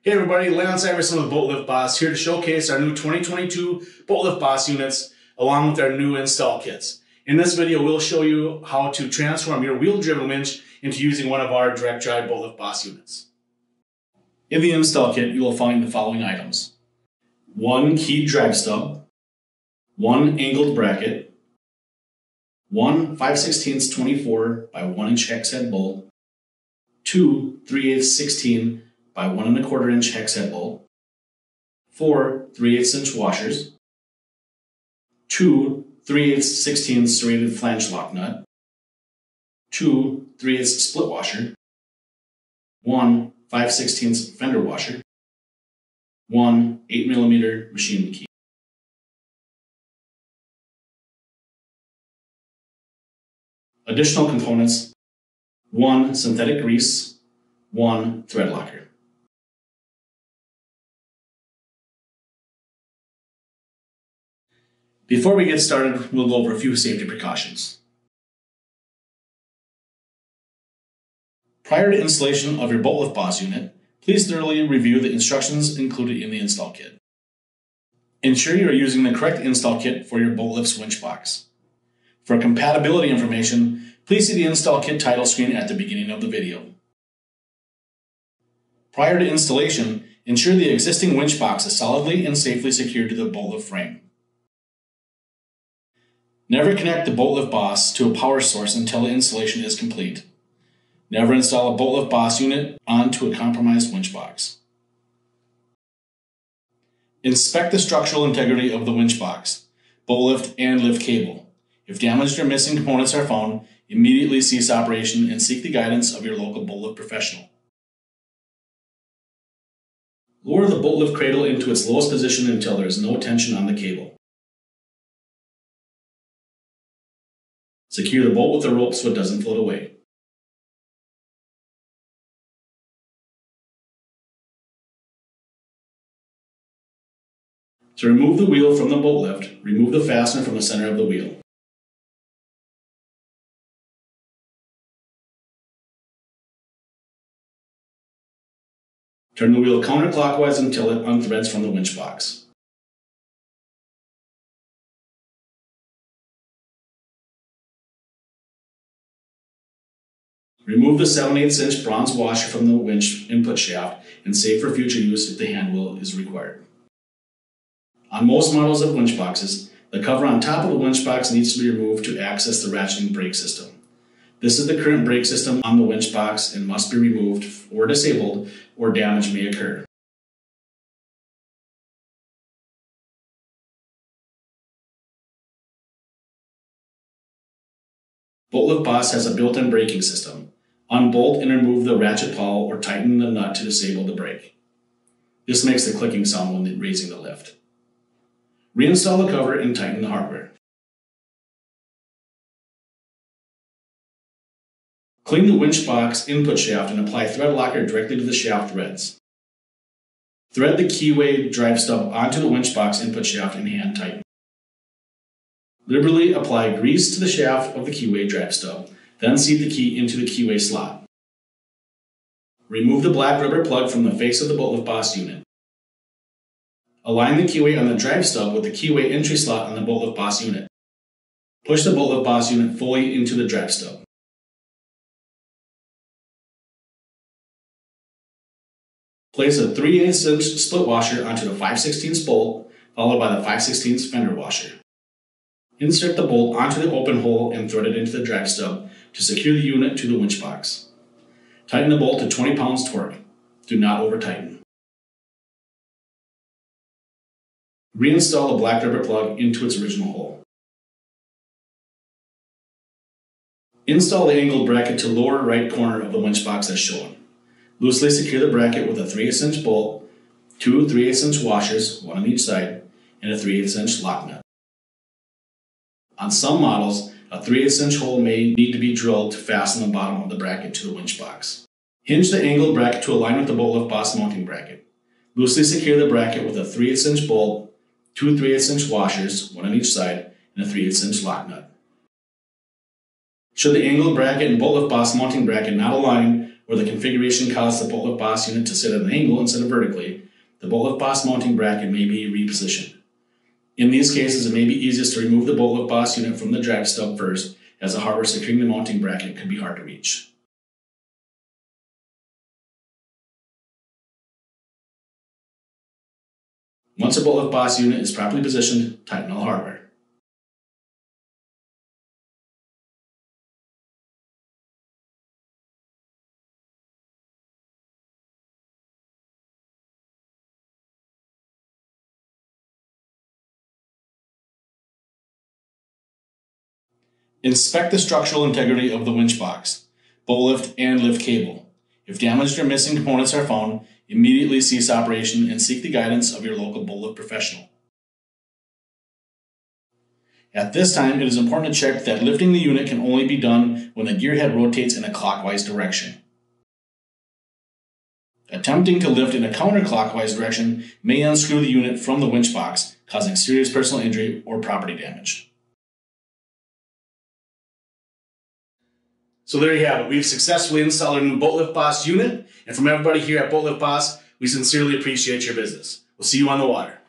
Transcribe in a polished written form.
Hey everybody, Lance Iverson with Boat Lift Boss here to showcase our new 2022 Boat Lift Boss units along with our new install kits. In this video, we'll show you how to transform your wheel-driven winch into using one of our direct drive Boat Lift Boss units. In the install kit, you will find the following items: one keyed drive stub, one angled bracket, one 5/16 24 by 1 inch hex head bolt, two 3/8 16 by 1 1/4 inch hex head bolt, 4 3/8 inch washers, 2 3/8 16 serrated flange lock nut, 2 3/8 split washer, 1 5/16 fender washer, 1 8mm machine key. Additional components: 1 synthetic grease, 1 thread locker. Before we get started, we'll go over a few safety precautions. Prior to installation of your Boat Lift Boss unit, please thoroughly review the instructions included in the install kit. Ensure you are using the correct install kit for your Boat Lift's winch box. For compatibility information, please see the install kit title screen at the beginning of the video. Prior to installation, ensure the existing winch box is solidly and safely secured to the Boat Lift frame. Never connect the Boat Lift Boss to a power source until the installation is complete. Never install a Boat Lift Boss unit onto a compromised winch box. Inspect the structural integrity of the winch box, boat lift, and lift cable. If damaged or missing components are found, immediately cease operation and seek the guidance of your local boat lift professional. Lower the boat lift cradle into its lowest position until there is no tension on the cable. Secure the boat with a rope so it doesn't float away. To remove the wheel from the boat lift, remove the fastener from the center of the wheel. Turn the wheel counterclockwise until it unthreads from the winch box. Remove the 7/8 inch bronze washer from the winch input shaft and save for future use if the hand wheel is required. On most models of winch boxes, the cover on top of the winch box needs to be removed to access the ratcheting brake system. This is the current brake system on the winch box and must be removed or disabled, or damage may occur. Boat Lift Boss has a built-in braking system. Unbolt and remove the ratchet pawl or tighten the nut to disable the brake. This makes the clicking sound when raising the lift. Reinstall the cover and tighten the hardware. Clean the winch box input shaft and apply thread locker directly to the shaft threads. Thread the keyway drive stub onto the winch box input shaft and hand tighten. Liberally apply grease to the shaft of the keyway drive stub, then seat the key into the keyway slot. Remove the black rubber plug from the face of the Boat Lift Boss unit. Align the keyway on the drive stub with the keyway entry slot on the Boat Lift Boss unit. Push the Boat Lift Boss unit fully into the drive stub. Place a 3/8 inch split washer onto the 5/16 bolt, followed by the 5/16 fender washer. Insert the bolt onto the open hole and thread it into the drive stub to secure the unit to the winch box. Tighten the bolt to 20 pounds torque. Do not over-tighten. Reinstall the black rubber plug into its original hole. Install the angled bracket to lower right corner of the winch box as shown. Loosely secure the bracket with a 3/8 inch bolt, 2 3/8 inch washers, 1 on each side, and a 3/8 inch lock nut. On some models, a 3/8 inch hole may need to be drilled to fasten the bottom of the bracket to the winch box. Hinge the angled bracket to align with the Boat Lift Boss mounting bracket. Loosely secure the bracket with a 3/8 inch bolt, 2 3/8 inch washers, 1 on each side, and a 3/8 inch lock nut. Should the angled bracket and Boat Lift Boss mounting bracket not align, or the configuration caused the boat lift boss unit to sit at an angle instead of vertically, the boat lift boss mounting bracket may be repositioned. In these cases, it may be easiest to remove the boat lift boss unit from the drag stub first, as the hardware securing the mounting bracket could be hard to reach. Once a boat lift boss unit is properly positioned, tighten all hardware. Inspect the structural integrity of the winch box, boat lift, and lift cable. If damaged or missing components are found, immediately cease operation and seek the guidance of your local boat lift professional. At this time, it is important to check that lifting the unit can only be done when the gear head rotates in a clockwise direction. Attempting to lift in a counterclockwise direction may unscrew the unit from the winch box, causing serious personal injury or property damage. So there you have it. We've successfully installed our new Boat Lift Boss unit, and from everybody here at Boat Lift Boss, we sincerely appreciate your business. We'll see you on the water.